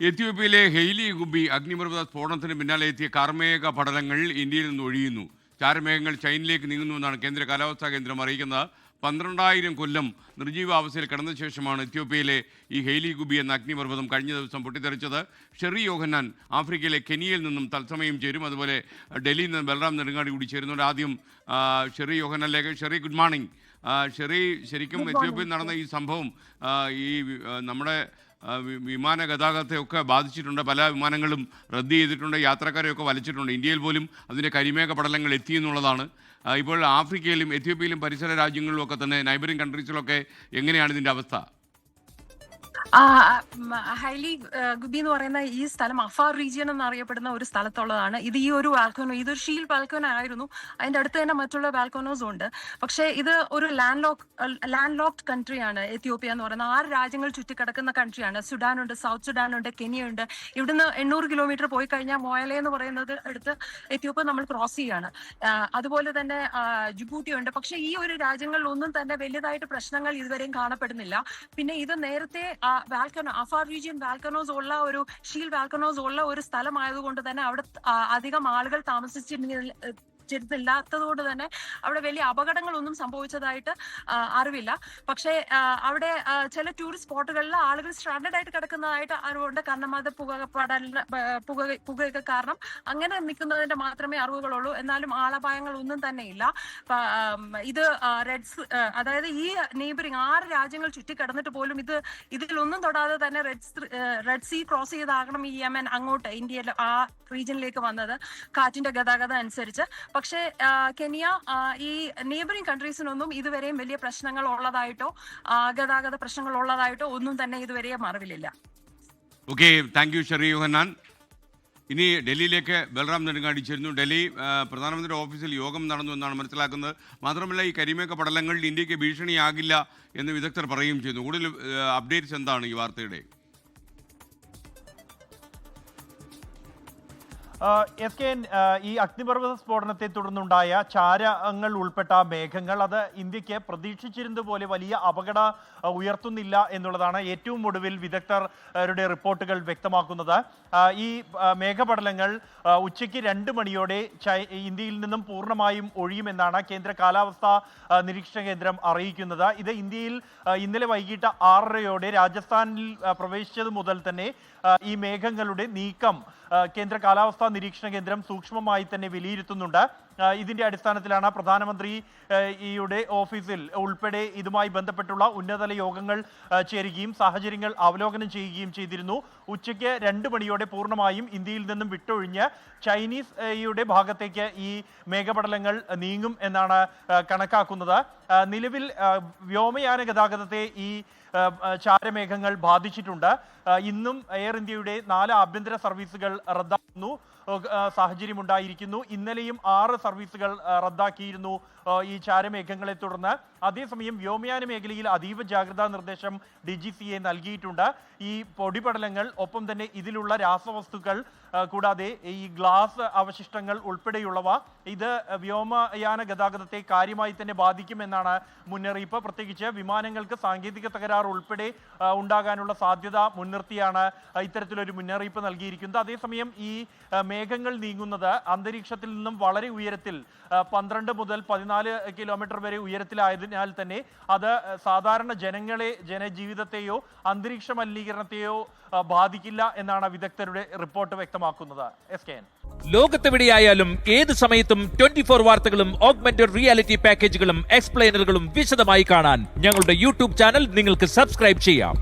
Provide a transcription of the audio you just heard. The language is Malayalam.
എത്യോപ്യയിലെ ഹെയ്ലി ഗുബി അഗ്നിപർവ്വത സ്ഫോടനത്തിന് പിന്നാലെ എത്തിയ കാർമേഘ പടലങ്ങൾ ഇന്ത്യയിൽ നിന്ന് ഒഴിയുന്നു. ചാരമേഘങ്ങൾ ചൈനയിലേക്ക് നീങ്ങുന്നുവെന്നാണ് കേന്ദ്ര കാലാവസ്ഥാ കേന്ദ്രം അറിയിക്കുന്നത്. 12,000 കൊല്ലം നിർജീവാവസ്ഥയിൽ കിടന്ന ശേഷമാണ് എത്യോപ്യയിലെ ഈ ഹെയ്ലി ഗുബി എന്ന അഗ്നിപർവ്വതം കഴിഞ്ഞ ദിവസം പൊട്ടിത്തെറിച്ചത്. ഷെറി യോഹന്നാൻ ആഫ്രിക്കയിലെ കെനിയയിൽ നിന്നും തത്സമയം ചേരും. അതുപോലെ ഡൽഹിയിൽ നിന്ന് ബൽറാം നെടുങ്ങാടി കൂടി ചേരുന്നുണ്ട്. ആദ്യം ഷെറി യോഹന്നാനിലേക്ക്. Sherry, good morning. ഷെറി, ശരിക്കും എത്യോപ്യയിൽ നടന്ന ഈ സംഭവം ഈ നമ്മുടെ വിമാന ഗതാഗതത്തെയൊക്കെ ബാധിച്ചിട്ടുണ്ട്. പല വിമാനങ്ങളും റദ്ദ് ചെയ്തിട്ടുണ്ട്, യാത്രക്കാരെയൊക്കെ വലിച്ചിട്ടുണ്ട്. ഇന്ത്യയിൽ പോലും അതിൻ്റെ കരിമേഘ പടലങ്ങൾ എത്തിയെന്നുള്ളതാണ്. ഇപ്പോൾ ആഫ്രിക്കയിലും എത്യോപ്യയിലും പരിസര രാജ്യങ്ങളിലും ഒക്കെ തന്നെ നൈബറിംഗ് കൺട്രീസിലൊക്കെ എങ്ങനെയാണ് ഇതിൻ്റെ അവസ്ഥ? ഹൈലി ഗുബി എന്ന് പറയുന്ന ഈ സ്ഥലം അഫാർ റീജിയൻ എന്നറിയപ്പെടുന്ന ഒരു സ്ഥലത്തുള്ളതാണ്. ഇത് ഈ ഒരു വാൽക്കോനോ, ഇതൊരു ഷീൽഡ് വാൽക്കോനോ ആയിരുന്നു. അതിന്റെ അടുത്ത് തന്നെ മറ്റുള്ള വാൽക്കോനോസും ഉണ്ട്. പക്ഷേ ഇത് ഒരു ലാൻഡ് ലോക്ഡ് കൺട്രിയാണ് എത്യോപ്യ എന്ന് പറയുന്നത്. 6 രാജ്യങ്ങൾ ചുറ്റിക്കിടക്കുന്ന കൺട്രിയാണ്. സുഡാനുണ്ട്, സൗത്ത് സുഡാനുണ്ട്, കെനിയുണ്ട്. ഇവിടുന്ന് 800 കിലോമീറ്റർ പോയി കഴിഞ്ഞാൽ മോയലെ എന്ന് പറയുന്നത് അടുത്ത് എത്യോപ്യ നമ്മൾ ക്രോസ് ചെയ്യാണ്. അതുപോലെ തന്നെ ജിബൂട്ടി ഉണ്ട്. പക്ഷെ ഈ ഒരു രാജ്യങ്ങളിലൊന്നും തന്നെ വലിയതായിട്ട് പ്രശ്നങ്ങൾ ഇതുവരെയും കാണപ്പെടുന്നില്ല. പിന്നെ ഇത് നേരത്തെ വാൽക്കനോ, അഫാർ റീജിയൻ വാൽക്കനോസ് ഉള്ള ഒരു ഷീൽഡ് വാൽക്കനോസ് ഉള്ള ഒരു സ്ഥലമായതുകൊണ്ട് തന്നെ അവിടെ അധികം ആളുകൾ താമസിച്ചില്ലാത്തതുകൊണ്ട് തന്നെ അവിടെ വലിയ അപകടങ്ങളൊന്നും സംഭവിച്ചതായിട്ട് അറിവില്ല. പക്ഷേ അവിടെ ചില ടൂറിസ്റ്റ് സ്പോട്ടുകളിൽ ആളുകൾ സ്ട്രാൻഡഡ് ആയിട്ട് കിടക്കുന്നതായിട്ട് അറിവുണ്ട്. കാരണം അത് പുകയൊക്കെ കാരണം അങ്ങനെ നിൽക്കുന്നതിന്റെ മാത്രമേ അറിവുകളുള്ളൂ. എന്നാലും ആളപായങ്ങളൊന്നും തന്നെ ഇല്ല. ഇത് അതായത് ഈ നെയ്ബറിംഗ് 6 രാജ്യങ്ങൾ ചുറ്റിക്കിടന്നിട്ട് പോലും ഇതിലൊന്നും തൊടാതെ തന്നെ റെഡ് സീ ക്രോസ് ചെയ്താകണം ഈ യമൻ അങ്ങോട്ട് ഇന്ത്യയിൽ ആ റീജിയനിലേക്ക് വന്നത് കാറ്റിന്റെ ഗതാഗതം അനുസരിച്ച്. പക്ഷേ കെനിയ, ഈ നെയ്ബറിംഗ് കൺട്രീസിനൊന്നും ഇതുവരെയും വലിയ പ്രശ്നങ്ങൾ ഉള്ളതായിട്ടോ ഗതാഗത പ്രശ്നങ്ങൾ ഉള്ളതായിട്ടോ ഒന്നും തന്നെ ഇതുവരെയും അറിവില്ല. ഓക്കെ, താങ്ക് യു ഷെറി യോഹന്നാൻ. ഇനി ഡൽഹിയിലേക്ക് ബൽറാം നെടുങ്ങാടി ചേരുന്നു. ഡൽഹി പ്രധാനമന്ത്രിയുടെ ഓഫീസിൽ യോഗം നടന്നു എന്നാണ് മനസ്സിലാക്കുന്നത്. മാത്രമല്ല ഈ കരിമേഘ പടലങ്ങൾ ഇന്ത്യക്ക് ഭീഷണിയാകില്ല എന്ന് വിദഗ്ധർ പറയുകയും ചെയ്യുന്നു. കൂടുതൽ അപ്ഡേറ്റ്സ് എന്താണ് ഈ വാർത്തയുടെ? SKN, ഈ അഗ്നിപർവ്വത സ്ഫോടനത്തെ തുടർന്നുണ്ടായ ചാരങ്ങൾ ഉൾപ്പെട്ട മേഘങ്ങൾ അത് ഇന്ത്യക്ക് പ്രതീക്ഷിച്ചിരുന്നതുപോലെ വലിയ അപകടം ഉയർത്തുന്നില്ല എന്നുള്ളതാണ് ഏറ്റവും ഒടുവിൽ വിദഗ്ധരുടെ റിപ്പോർട്ടുകൾ വ്യക്തമാക്കുന്നത്. ഈ മേഘപടലങ്ങൾ ഉച്ചയ്ക്ക് 2 മണിയോടെ ഇന്ത്യയിൽ നിന്നും പൂർണ്ണമായും ഒഴിയുമെന്നാണ് കേന്ദ്ര കാലാവസ്ഥാ നിരീക്ഷണ കേന്ദ്രം അറിയിക്കുന്നത്. ഇത് ഇന്ത്യയിൽ ഇന്നലെ വൈകിട്ട് 6:30 രാജസ്ഥാനിൽ പ്രവേശിച്ചത് മുതൽ തന്നെ ഈ മേഘങ്ങളുടെ നീക്കം കേന്ദ്ര കാലാവസ്ഥാ നിരീക്ഷണ കേന്ദ്രം സൂക്ഷ്മമായി തന്നെ വിലയിരുത്തുന്നുണ്ട്. ഇതിന്റെ അടിസ്ഥാനത്തിലാണ് പ്രധാനമന്ത്രിയുടെ ഓഫീസിൽ ഉൾപ്പെടെ ഇതുമായി ബന്ധപ്പെട്ടുള്ള ഉന്നതതല യോഗങ്ങൾ ചേരുകയും സാഹചര്യങ്ങൾ അവലോകനം ചെയ്യുകയും ചെയ്തിരുന്നു. ഉച്ചയ്ക്ക് 2 മണിയോടെ പൂർണ്ണമായും ഇന്ത്യയിൽ നിന്നും വിട്ടൊഴിഞ്ഞ് ചൈനീസ് ഭാഗത്തേക്ക് ഈ മേഘപടലങ്ങൾ നീങ്ങും എന്നാണ് കണക്കാക്കുന്നത്. നിലവിൽ വ്യോമയാന ഗതാഗതത്തെ ഈ ചാരമേഘങ്ങൾ ബാധിച്ചിട്ടുണ്ട്. ഇന്നും എയർ ഇന്ത്യയുടെ 4 ആഭ്യന്തര സർവീസുകൾ റദ്ദാക്കുന്നു സാഹചര്യമുണ്ടായിരിക്കുന്നു. ഇന്നലെയും 6 സർവീസുകൾ റദ്ദാക്കിയിരുന്നു ഈ ചാരമേഘങ്ങളെ തുടർന്ന്. അതേസമയം വ്യോമയാന മേഖലയിൽ അതീവ ജാഗ്രതാ നിർദ്ദേശം DGCA നൽകിയിട്ടുണ്ട്. ഈ പൊടിപടലങ്ങൾ, ഒപ്പം തന്നെ ഇതിലുള്ള രാസവസ്തുക്കൾ, കൂടാതെ ഈ ഗ്ലാസ് അവശിഷ്ടങ്ങൾ ഉൾപ്പെടെയുള്ളവ ഇത് വ്യോമയാന ഗതാഗതത്തെ കാര്യമായി തന്നെ ബാധിക്കുമെന്നാണ് മുന്നറിയിപ്പ്. പ്രത്യേകിച്ച് വിമാനങ്ങൾക്ക് സാങ്കേതിക തകരാർ ഉൾപ്പെടെ ഉണ്ടാകാനുള്ള സാധ്യത മുൻനിർത്തിയാണ് ഇത്തരത്തിലൊരു മുന്നറിയിപ്പ് നൽകിയിരിക്കുന്നത്. അതേസമയം ഈ മേഘങ്ങൾ നീങ്ങുന്നത് അന്തരീക്ഷത്തിൽ നിന്നും വളരെ ഉയരത്തിൽ 12 മുതൽ 14 കിലോമീറ്റർ വരെ ഉയരത്തിലായതിനാൽ തന്നെ അത് സാധാരണ ജനജീവിതത്തെയോ അന്തരീക്ഷ മലിനീകരണത്തെയോ ബാധിക്കില്ല എന്നാണ് വിദഗ്ധരുടെ റിപ്പോർട്ട് വ്യക്തമാക്കുന്നത്. SKN, ലോകത്തെവിടെയായാലും ഏത് സമയത്തും 24 വാർത്തകളും ഓഗ്മെന്റഡ് റിയാലിറ്റി പാക്കേജുകളും എക്സ്പ്ലെയിനറുകളും വിശദമായി കാണാൻ ഞങ്ങളുടെ യൂട്യൂബ് ചാനൽ നിങ്ങൾക്ക് സബ്സ്ക്രൈബ് ചെയ്യാം.